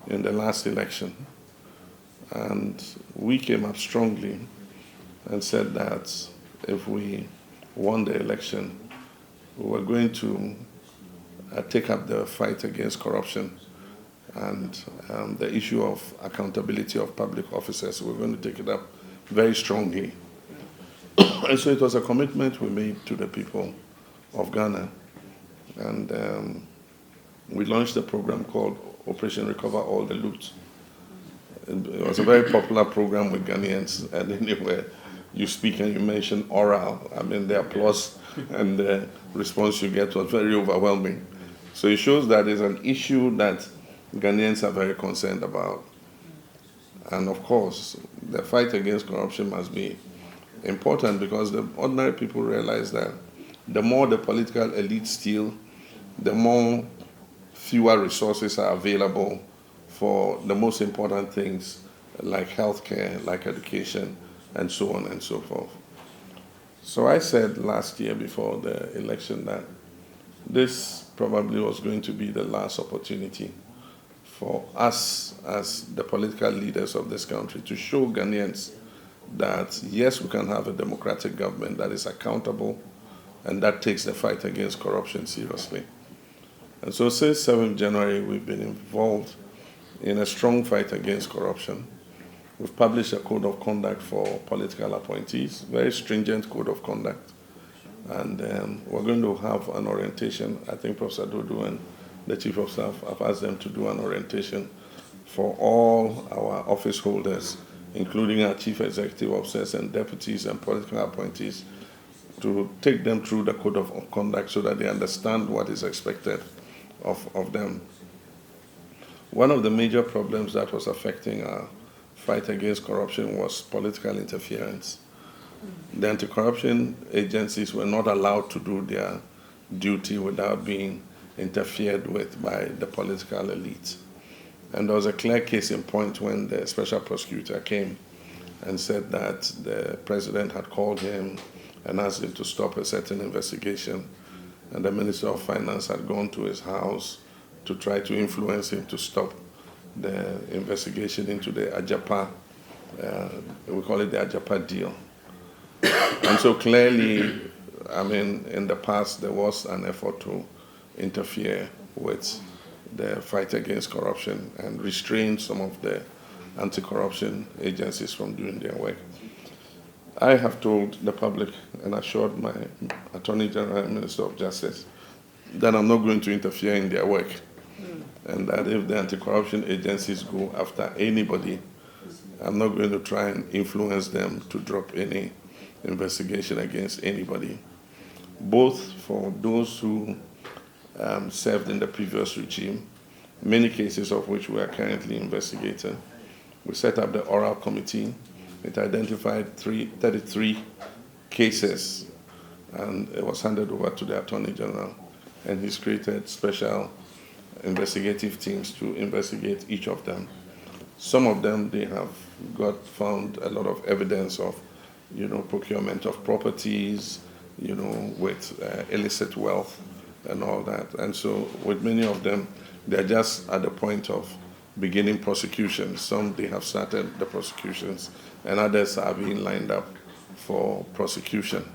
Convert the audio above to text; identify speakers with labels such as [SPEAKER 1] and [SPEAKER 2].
[SPEAKER 1] in the last election. And we came up strongly and said that if we won the election, we were going to take up the fight against corruption and the issue of accountability of public officers. We're going to take it up very strongly. And so it was a commitment we made to the people of Ghana. And we launched a program called Operation Recover All the Loot. It was a very popular program with Ghanaians, and anywhere you speak and you mention oral, I mean, the applause and the response you get was very overwhelming. So it shows that it's an issue that Ghanaians are very concerned about. And of course, the fight against corruption must be important because the ordinary people realize that the more the political elite steal, the more fewer resources are available for the most important things like healthcare, like education, and so on and so forth. So I said last year before the election that this probably was going to be the last opportunity for us as the political leaders of this country to show Ghanaians that yes, we can have a democratic government that is accountable and that takes the fight against corruption seriously. And so since 7th January, we've been involved in a strong fight against corruption. We've published a code of conduct for political appointees, very stringent code of conduct. And we're going to have an orientation. I think Professor Dodo and the Chief of Staff have asked them to do an orientation for all our office holders, including our Chief Executive Officers and deputies and political appointees, to take them through the code of conduct so that they understand what is expected of them. One of the major problems that was affecting our fight against corruption was political interference. The anti-corruption agencies were not allowed to do their duty without being interfered with by the political elite. And there was a clear case in point when the special prosecutor came and said that the president had called him and asked him to stop a certain investigation, and the Minister of Finance had gone to his house to try to influence him to stop the investigation into the Ajapa, we call it the Ajapa deal. And so clearly, I mean, in the past, there was an effort to interfere with the fight against corruption and restrain some of the anti-corruption agencies from doing their work. I have told the public and assured my Attorney General and Minister of Justice that I'm not going to interfere in their work. And that if the anti-corruption agencies go after anybody, I'm not going to try and influence them to drop any investigation against anybody, both for those who served in the previous regime, many cases of which we are currently investigating. We set up the oral committee. It identified 33 cases, and it was handed over to the Attorney General, and he's created special investigative teams to investigate each of them. Some of them, they have found a lot of evidence of, procurement of properties, with illicit wealth and all that. And so with many of them, they're just at the point of beginning prosecutions. Some, they have started the prosecutions, and others are being lined up for prosecution.